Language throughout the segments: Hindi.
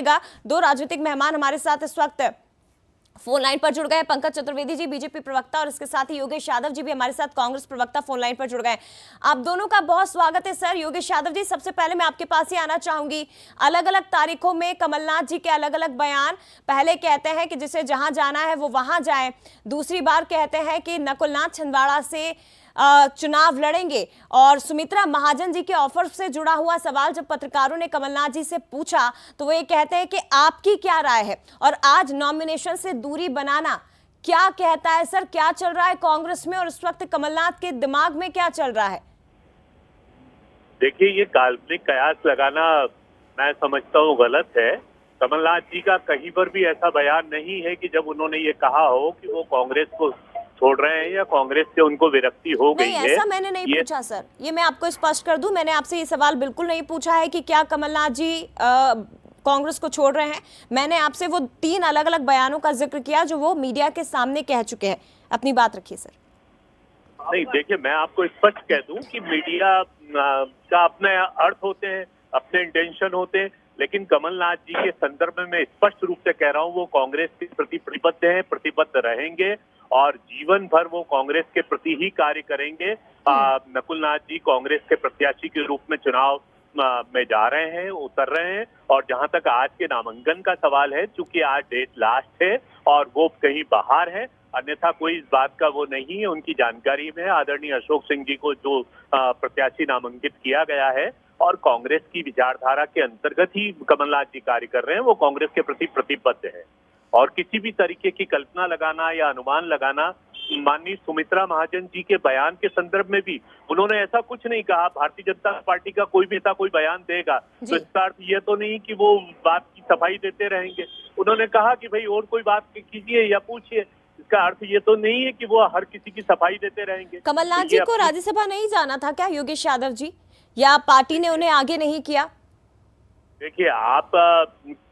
जाएगा। दो राजनीतिक मेहमान हमारे साथ इस वक्त फोन लाइन पर जुड़ गए। पंकज चतुर्वेदी जी बीजेपी प्रवक्ता और इसके साथ ही योगेश यादव जी भी हमारे साथ कांग्रेस प्रवक्ता फोन लाइन पर जुड़ गए। आप दोनों का बहुत स्वागत है सर। योगेश यादव जी, सबसे पहले मैं आपके पास ही आना चाहूंगी। अलग अलग तारीखों में कमलनाथ जी के अलग अलग बयान, पहले कहते हैं कि जिसे जहां जाना है वो वहां जाए, दूसरी बार कहते हैं कि नकुलनाथ छिंदवाड़ा से चुनाव लड़ेंगे। और सुमित्रा महाजन जी के ऑफर से जुड़ा हुआ सवाल जब पत्रकारों ने कमलनाथ जी से पूछा तो वो ये कहते हैं कि आपकी क्या राय है, और आज नॉमिनेशन से दूरी बनाना क्या कहता है सर? क्या चल रहा है कांग्रेस में और इस वक्त कमलनाथ के दिमाग में क्या चल रहा है? देखिए, ये काल्पनिक कयास लगाना मैं समझता हूँ गलत है। कमलनाथ जी का कहीं पर भी ऐसा बयान नहीं है कि जब उन्होंने ये कहा हो कि वो कांग्रेस को छोड़ रहे हैं या कांग्रेस से उनको विरक्ति हो गई है। नहीं, ऐसा मैंने नहीं पूछा सर। ये मैं आपको स्पष्ट कर दूं, मैंने आपसे ये सवाल बिल्कुल नहीं पूछा है कि क्या कमलनाथ जी कांग्रेस को छोड़ रहे हैं। मैंने आपसे वो 3 अलग अलग बयानों का जिक्र किया जो वो मीडिया के सामने कह चुके हैं। अपनी बात रखिए सर। नहीं, देखिए, मैं आपको स्पष्ट कह दूं कि मीडिया का अपने अर्थ होते हैं, अपने इंटेंशन होते हैं, लेकिन कमलनाथ जी के संदर्भ में मैं स्पष्ट रूप से कह रहा हूं, वो कांग्रेस के प्रति प्रतिबद्ध हैं, प्रतिबद्ध रहेंगे और जीवन भर वो कांग्रेस के प्रति ही कार्य करेंगे। नकुलनाथ जी कांग्रेस के प्रत्याशी के रूप में चुनाव में जा रहे हैं, उतर रहे हैं। और जहां तक आज के नामांकन का सवाल है, चूंकि आज डेट लास्ट है और वो कहीं बाहर है, अन्यथा कोई इस बात का वो नहीं है, उनकी जानकारी में आदरणीय अशोक सिंह जी को जो प्रत्याशी नामांकित किया गया है और कांग्रेस की विचारधारा के अंतर्गत ही कमलनाथ जी कार्य कर रहे हैं, वो कांग्रेस के प्रति प्रतिबद्ध है। और किसी भी तरीके की कल्पना लगाना या अनुमान लगाना, माननीय सुमित्रा महाजन जी के बयान के संदर्भ में भी उन्होंने ऐसा कुछ नहीं कहा भारतीय जनता पार्टी का कोई नेता कोई बयान देगा तो इसका अर्थ ये तो नहीं कि वो बात की सफाई देते रहेंगे। उन्होंने कहा कि भाई और कोई बात कीजिए या पूछिए, इसका अर्थ ये तो नहीं है कि वो हर किसी की सफाई देते रहेंगे। कमलनाथ जी को राज्यसभा नहीं जाना था क्या योगेश यादव जी, या पार्टी ने उन्हें आगे नहीं किया? देखिए, आप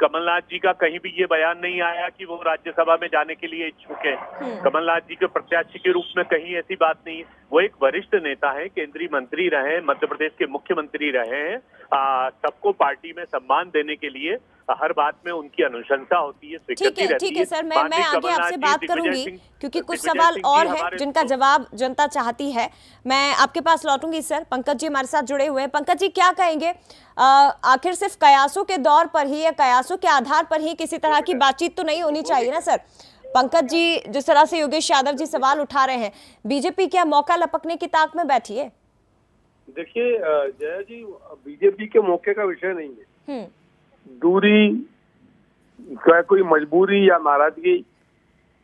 कमलनाथ जी का कहीं भी ये बयान नहीं आया कि वो राज्यसभा में जाने के लिए इच्छुक है। कमलनाथ जी के प्रत्याशी के रूप में कहीं ऐसी बात नहीं है। वो एक वरिष्ठ नेता है, केंद्रीय मंत्री रहे, मध्य प्रदेश के मुख्यमंत्री रहे हैं। सबको पार्टी में सम्मान देने के लिए हर बात में उनकी अनुशंसा होती है, स्वीकृति रहती है। ठीक है सर, मैं आगे आपसे बात करूंगी क्योंकि कुछ सवाल और हैं जिनका जवाब जनता चाहती है। मैं आपके पास लौटूंगी सर। पंकज जी हमारे साथ जुड़े हुए हैं। पंकज जी, क्या कहेंगे, आखिर सिर्फ कयासों के दौर पर ही या कयासों के आधार पर ही किसी तरह की बातचीत तो नहीं होनी चाहिए ना सर? पंकज जी, जिस तरह से योगेश यादव जी सवाल उठा रहे हैं, बीजेपी क्या मौका लपकने की ताक में बैठी है? देखिए जया जी, बीजेपी के मौके का विषय नहीं है। दूरी, क्या कोई मजबूरी या नाराजगी,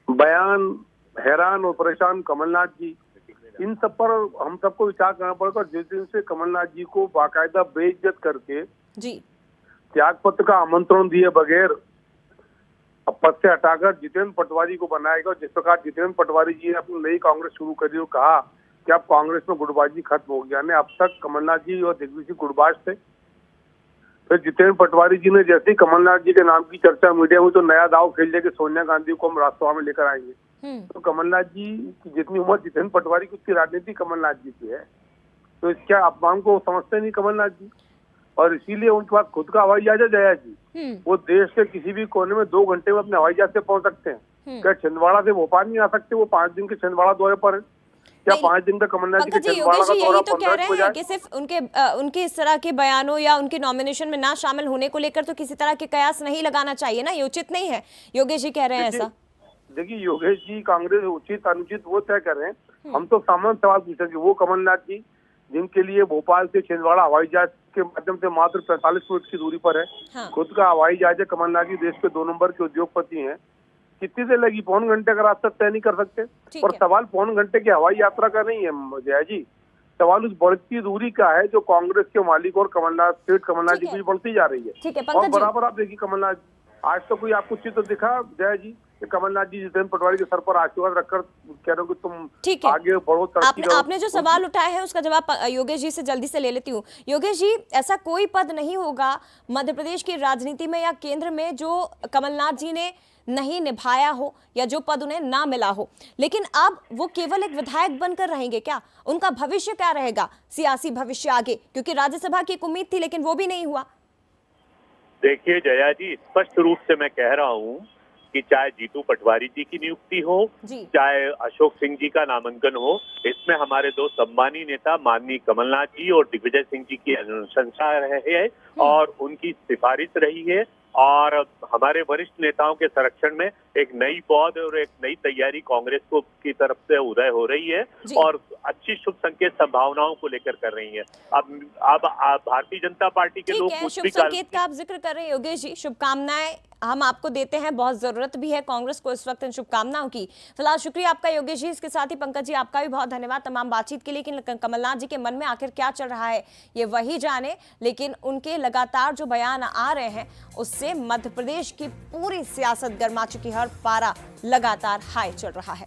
बयान, हैरान और परेशान कमलनाथ जी, इन सब पर हम सबको विचार करना पड़ेगा। जिस दिन से कमलनाथ जी को बाकायदा बेइज्जत करके जी त्याग पत्र का आमंत्रण दिए बगैर पद से हटाकर जितेंद्र पटवारी को बनाएगा, जिस प्रकार जितेंद्र पटवारी जी ने अपनी नई कांग्रेस शुरू करी और कहा कि अब कांग्रेस में गुटबाजी खत्म हो गया। ने अब तक कमलनाथ जी और दिग्विजय सिंह गुटबाज थे। फिर जितेंद्र पटवारी जी ने जैसे ही कमलनाथ जी के नाम की चर्चा मीडिया में तो नया दाव खेल दिया कि सोनिया गांधी को हम राज्यसभा में लेकर आएंगे। तो कमलनाथ जी की जितनी उम्र जितेंद्र पटवारी की, उसकी राजनीति कमलनाथ जी की है। तो इसके अपमान को समझते नहीं कमलनाथ जी, और इसीलिए उनके पास खुद का हवाई जहाज है जया जी। वो देश के किसी भी कोने में 2 घंटे में अपने हवाई जहाज से पहुंच सकते हैं। क्या छिंदवाड़ा से भोपाल नहीं आ सकते? वो 5 दिन के छिंदवाड़ा दौरे पर है। क्या 5 दिन तक कमलनाथ जी के छिंदवाड़ा का दौरा 15 को जाए? कि सिर्फ उनके इस तरह के बयानों या उनके नॉमिनेशन में ना शामिल होने को लेकर तो किसी तरह के कयास नहीं लगाना चाहिए ना, ये उचित नहीं है। योगेश जी कह रहे हैं ऐसा। देखिए योगेश जी, कांग्रेस उचित अनुचित वो तय कर रहे हैं। हम तो सामान्य सवाल पूछेंगे। वो कमलनाथ जी जिनके लिए भोपाल से छिंदवाड़ा हवाई जहाज के माध्यम से मात्र 45 मिनट की दूरी पर है, हाँ। खुद का हवाई जहाज है। कमलनाथ जी देश के 2 नंबर के उद्योगपति हैं। कितनी देर लगी? पौन घंटे का रास्ता तय नहीं कर सकते? और सवाल पौन घंटे की हवाई यात्रा का नहीं है जया जी, सवाल उस बढ़ती दूरी का है जो कांग्रेस के मालिक और कमलनाथ जी की बढ़ती जा रही है। और बराबर आप देखिए कमलनाथ, आज तो कोई आपको चित्र दिखा जया जी कमलनाथ जी जितेंद्र पटवारी के सर पर आशीर्वाद रखकर कह रहे हो कि तुम आगे बढ़ो, तरक्की करो। आपने जो सवाल उठाया है उसका जवाब योगेश जी से जल्दी से ले लेती हूँ। योगेश जी, ऐसा कोई पद नहीं होगा मध्य प्रदेश की राजनीति में या केंद्र में जो कमलनाथ जी ने नहीं निभाया हो या जो पद उन्हें ना मिला हो, लेकिन अब वो केवल एक विधायक बनकर रहेंगे क्या? उनका भविष्य क्या रहेगा, सियासी भविष्य आगे? क्योंकि राज्यसभा की एक उम्मीद थी लेकिन वो भी नहीं हुआ। देखिए जया जी, स्पष्ट रूप से मैं कह रहा हूँ कि चाहे जीतू पटवारी जी की नियुक्ति हो, जी। चाहे अशोक सिंह जी का नामांकन हो, इसमें हमारे दो सम्मानीय नेता माननीय कमलनाथ जी और दिग्विजय सिंह जी की अनुशंसा रही है और उनकी सिफारिश रही है। और हमारे वरिष्ठ नेताओं के संरक्षण में एक नई पौध और एक नई तैयारी कांग्रेस को की तरफ से उदय हो रही है जी। और अच्छी शुभ संकेत संभावनाओं को लेकर कर रही है। अब भारतीय जनता पार्टी के ठीक लोग है, कुछ शुभ भी संकेत का आप जिक्र कर रहे हैं योगेश जी, शुभकामनाएं हम आपको देते हैं, बहुत जरूरत भी है कांग्रेस को इस वक्त इन शुभकामनाओं की। फिलहाल शुक्रिया आपका योगेश जी, इसके साथ ही पंकज जी आपका भी बहुत धन्यवाद तमाम बातचीत के लिए। लेकिन कमलनाथ जी के मन में आखिर क्या चल रहा है ये वही जाने, लेकिन उनके लगातार जो बयान आ रहे हैं उससे मध्य प्रदेश की पूरी सियासत गर्मा चुकी है और पारा लगातार हाई चल रहा है।